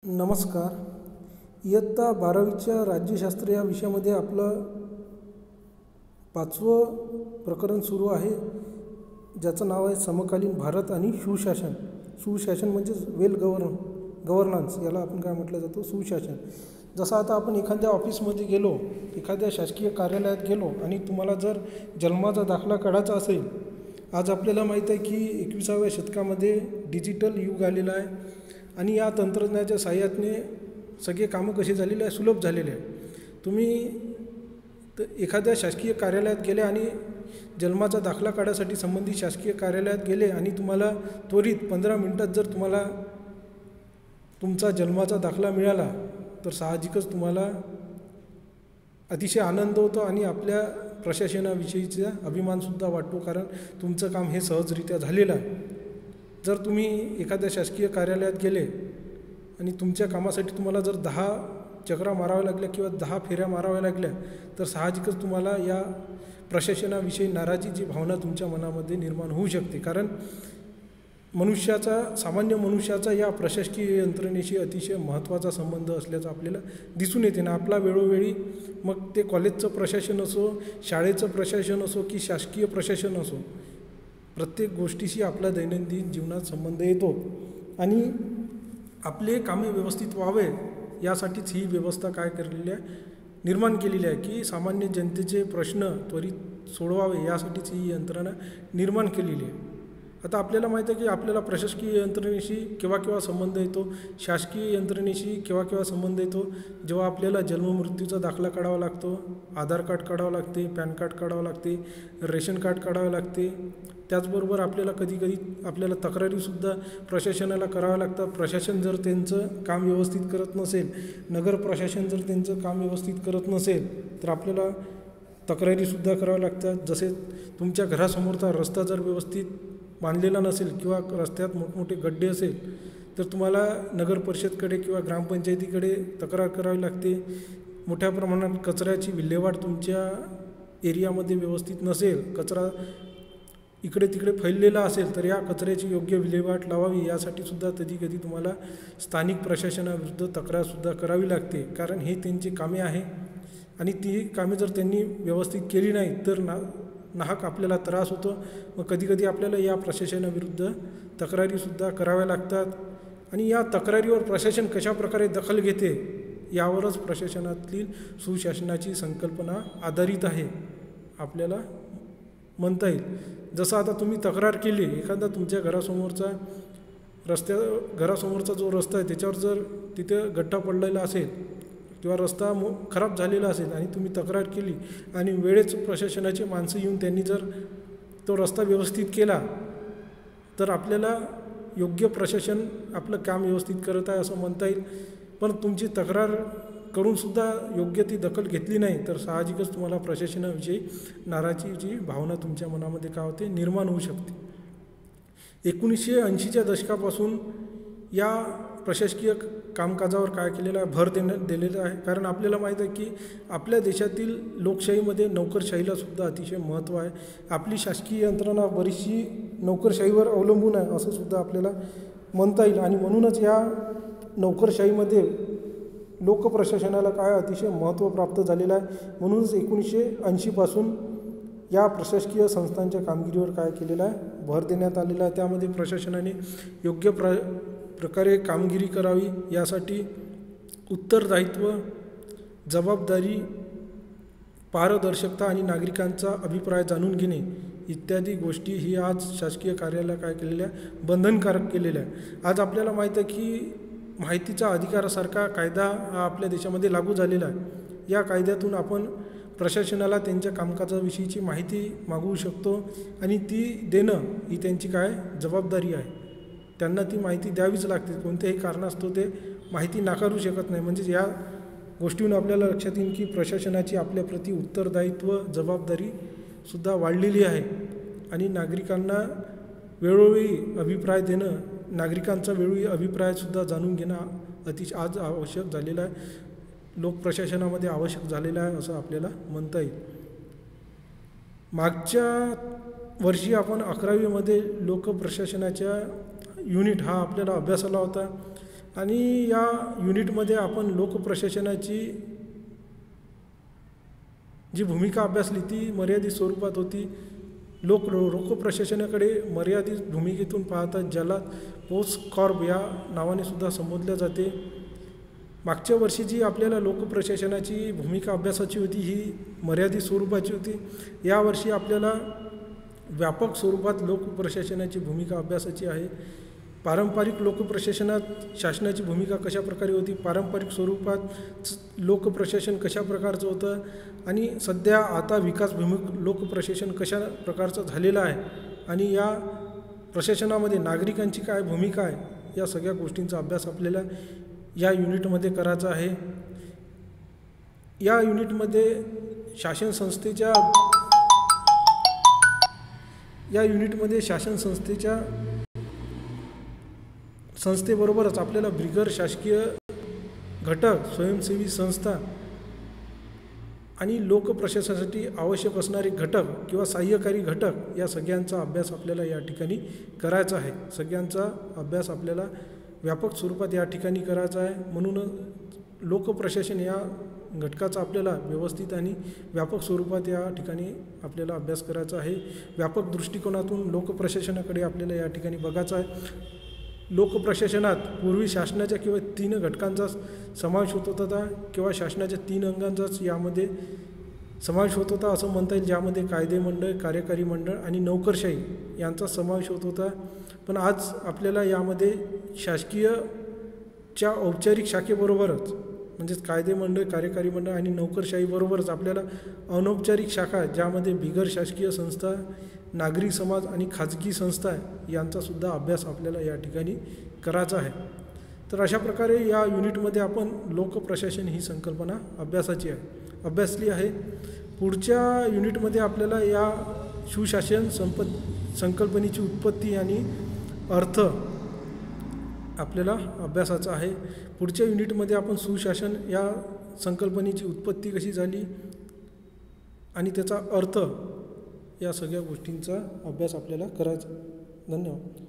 नमस्कार. इयत्ता 12वीच्या राज्यशास्त्र या विषयामध्ये आपलं 5वं प्रकरण सुरू आहे, ज्याचं नाव आहे समकालीन भारत आणि सुशासन. सुशासन म्हणजेच गव्हर्नन्स, याला आपण काय म्हटलं जातं, सुशासन. जसं आता आपण एखाद्या ऑफिसमध्ये गेलो, एखाद्या शासकीय कार्यालयात गेलो आणि तुम्हाला जर जन्माचा दाखला काढायचा असेल, आज आपल्याला माहीत आहे की 21व्या शतकामध्ये डिजिटल युग आलेलं आहे आणि या तंत्रज्ञानाच्या साहाय्याने सगळे कामं कसे झालेले आहे, सुलभ झालेले आहे. तुम्ही एखाद्या शासकीय कार्यालयात गेले आणि जन्माचा दाखला काढायसाठी संबंधित शासकीय कार्यालयात गेले आणि तुम्हाला त्वरित 15 मिनिटात जर तुम्हाला तुमचा जन्माचा दाखला मिळाला, तर साहजिकच तुम्हाला अतिशय आनंद होतो आणि आपल्या प्रशासनाविषयीचा अभिमानसुद्धा वाटतो, कारण तुमचं काम हे सहजरित्या झालेलं आहे. जर तुम्ही एखाद्या शासकीय कार्यालयात गेले आणि तुमच्या कामासाठी तुम्हाला जर 10 चकरा माराव्या लागल्या किंवा 10 फेऱ्या माराव्या लागल्या, तर साहजिकच तुम्हाला या प्रशासनाविषयी नाराजीची भावना तुमच्या मनामध्ये निर्माण होऊ शकते. कारण सामान्य मनुष्याचा या प्रशासकीय यंत्रणेशी अतिशय महत्त्वाचा संबंध असल्याचं आपल्याला दिसून येते ना. आपला वेळोवेळी, मग ते कॉलेजचं प्रशासन असो, शाळेचं प्रशासन असो की शासकीय प्रशासन असो, प्रत्येक गोष्टीशी आपला दैनंदिन जीवनात संबंध येतो आणि आपले कामे व्यवस्थित व्हावे यासाठीच ही व्यवस्था काय केलेली आहे, निर्माण केलेली आहे की सामान्य जनतेचे प्रश्न त्वरित सोडवावे यासाठीच ही यंत्रणा निर्माण केलेली आहे. आता आपल्याला माहीत आहे की आपल्याला प्रशासकीय यंत्रणेशी केव्हा संबंध येतो, शासकीय यंत्रणेशी केव्हा संबंध येतो, जेव्हा आपल्याला जन्ममृत्यूचा दाखला काढावा लागतो, आधार कार्ड काढावं लागते, पॅन कार्ड काढावं लागते, रेशन कार्ड काढावं लागते. त्याचबरोबर आपल्याला कधीकधी आपल्याला तक्रारीसुद्धा प्रशासनाला कराव्या लागतात. प्रशासन जर त्यांचं काम व्यवस्थित करत नसेल, नगर प्रशासन जर त्यांचं काम व्यवस्थित करत नसेल, तर आपल्याला तक्रारीसुद्धा कराव्या लागतात. जसे तुमच्या घरासमोरचा रस्ता जर व्यवस्थित बांधलेला नसेल किंवा रस्त्यात मोठमोठे गड्डे असेल, तर तुम्हाला नगर परिषदकडे किंवा ग्रामपंचायतीकडे तक्रार करावी लागते. मोठ्या प्रमाणात कचऱ्याची विल्हेवाट तुमच्या एरियामध्ये व्यवस्थित नसेल, कचरा इकडे तिकडे फैललेला असेल, तर या कचऱ्याची योग्य विल्हेवाट लावावी यासाठीसुद्धा कधीकधी तुम्हाला स्थानिक प्रशासनाविरुद्ध तक्रारसुद्धा करावी लागते. कारण हे त्यांची कामे आहे आणि ती कामे जर त्यांनी व्यवस्थित केली नाही तर नाहक आपल्याला त्रास होतो. मग कधीकधी आपल्याला या प्रशासनाविरुद्ध तक्रारीसुद्धा कराव्या लागतात आणि या तक्रारीवर प्रशासन कशाप्रकारे दखल घेते यावरच प्रशासनातील सुशासनाची संकल्पना आधारित आहे, आपल्याला म्हणता येईल. जसं आता तुम्ही तक्रार केली, एखादा तुमच्या घरासमोरचा जो रस्ता आहे त्याच्यावर जर तिथे गड्डा पडलेला असेल किंवा रस्ता खराब झालेला असेल आणि तुम्ही तक्रार केली आणि वेळेच प्रशासनाचे माणसं येऊन त्यांनी जर तो रस्ता व्यवस्थित केला, तर आपल्याला योग्य प्रशासन आपलं काम व्यवस्थित करत आहे असं म्हणता येईल. पण तुमची तक्रार करूनसुद्धा योग्य ती दखल घेतली नाही, तर साहजिकच तुम्हाला प्रशासनाविषयी नाराजीची भावना तुमच्या मनामध्ये काय होते, निर्माण होऊ शकते. 1980च्या दशकापासून या प्रशासकीय कामकाजावर काय केलेलं आहे, भर दिलेलं आहे. कारण आपल्याला माहीत आहे की आपल्या देशातील लोकशाहीमध्ये नोकरशाहीलासुद्धा अतिशय महत्त्व आहे. आपली शासकीय यंत्रणा बरीचशी नोकरशाहीवर अवलंबून आहे असं सुद्धा आपल्याला म्हणता येईल आणि म्हणूनच या नोकरशाहीमध्ये लोकप्रशासनाला काय अतिशय महत्त्व प्राप्त झालेलं आहे. म्हणूनच 1980पासून या प्रशासकीय संस्थांच्या कामगिरीवर काय केलेलं आहे, भर देण्यात आलेला आहे. त्यामध्ये प्रशासनाने योग्य प्रकारे कामगिरी करावी यासाठी उत्तरदायित्व, जबाबदारी, पारदर्शकता आणि नागरिकांचा अभिप्राय जाणून घेणे इत्यादी गोष्टी ही आज शासकीय कार्यालय काय केलेल्या आहे, बंधनकारक केलेल्या आहे. आज आपल्याला माहीत आहे की माहितीचा अधिकारासारखा कायदा हा आपल्या देशामध्ये लागू झालेला आहे. या कायद्यातून आपण प्रशासनाला त्यांच्या कामकाजाविषयीची माहिती मागवू शकतो आणि ती देणं ही त्यांची काय जबाबदारी आहे. त्यांना ती माहिती द्यावीच लागते, कोणत्याही कारणास्तव ते माहिती नाकारू शकत नाही. म्हणजे या गोष्टीहून आपल्याला लक्षात येईल की प्रशासनाची आपल्याप्रती उत्तरदायित्व, जबाबदारीसुद्धा वाढलेली आहे आणि नागरिकांना वेळोवेळी अभिप्राय देणं, नागरिकांचा वेळोवेळी अभिप्रायसुद्धा जाणून घेणं अतिशय आज आवश्यक झालेलं आहे, लोकप्रशासनामध्ये आवश्यक झालेलं आहे असं आपल्याला म्हणता येईल. मागच्या वर्षी आपण 11वीमध्ये लोकप्रशासनाच्या युनिट हा आपल्याला अभ्यासाला होता आणि या युनिटमध्ये आपण लोकप्रशासनाची जी भूमिका अभ्यासली ती मर्यादित स्वरूपात होती. लोकप्रशासनाकडे मर्यादित भूमिकेतून पाहता ज्याला पोस्टकॉर्प या नावाने सुद्धा संबोधले जाते. मागच्या वर्षी जी आपल्याला लोकप्रशासनाची भूमिका अभ्यासाची होती ही मर्यादित स्वरूपाची होती. यावर्षी आपल्याला व्यापक स्वरूपात लोकप्रशासनाची भूमिका अभ्यासाची आहे. पारंपरिक लोकप्रशासनात शासनाची भूमिका कशा प्रकारे होती, पारंपरिक स्वरूपात लोकप्रशासन कशा प्रकारचं होतं आणि सध्या आता विकासभिमुख लोकप्रशासन कशा प्रकारचं झालेलं आहे आणि या प्रशासनामध्ये नागरिकांची काय भूमिका आहे या सगळ्या गोष्टींचा अभ्यास आपल्याला या युनिटमध्ये करायचा आहे. या युनिटमध्ये शासन संस्थेच्या संस्थेबरोबरच आपल्याला बिगर शासकीय घटक, स्वयंसेवी संस्था आणि लोकप्रशासनासाठी आवश्यक असणारे घटक किंवा सहाय्यकारी घटक या सगळ्यांचा अभ्यास आपल्याला या ठिकाणी करायचा आहे. सगळ्यांचा अभ्यास आपल्याला व्यापक स्वरूपात या ठिकाणी करायचा आहे. म्हणूनच लोकप्रशासन या घटकाचा आपल्याला व्यवस्थित आणि व्यापक स्वरूपात या ठिकाणी आपल्याला अभ्यास करायचा आहे. व्यापक दृष्टिकोनातून लोकप्रशासनाकडे आपल्याला या ठिकाणी बघायचं आहे. लोकप्रशासनात पूर्वी शासनाच्या किंवा 3 घटकांचा समावेश होत होता किंवा शासनाच्या 3 अंगांचाच यामध्ये समावेश होत होता असं म्हणता येईल, ज्यामध्ये कायदे मंडळ, कार्यकारी मंडळ आणि नोकरशाही यांचा समावेश होत होता. पण आज आपल्याला यामध्ये शासकीयच्या औपचारिक शाखेबरोबरच म्हणजेच कायदे मंडळ, कार्यकारी मंडळ आणि नोकरशाहीबरोबरच आपल्याला अनौपचारिक शाखा ज्यामध्ये बिगर शासकीय संस्था, नागरिक समाज आणि खाजगी संस्था यांचासुद्धा अभ्यास आपल्याला या ठिकाणी करायचा आहे. तर अशा प्रकारे या युनिटमध्ये आपण लोकप्रशासन ही संकल्पना अभ्यासली आहे. पुढच्या युनिटमध्ये आपल्याला या सुशासन संकल्पनेची उत्पत्ती आणि अर्थ आपल्याला अभ्यासाचा आहे. पुढच्या युनिटमध्ये आपण सुशासन या संकल्पनेची उत्पत्ती कशी झाली आणि त्याचा अर्थ या सगळ्या गोष्टींचा अभ्यास आपल्याला करायचा. धन्यवाद.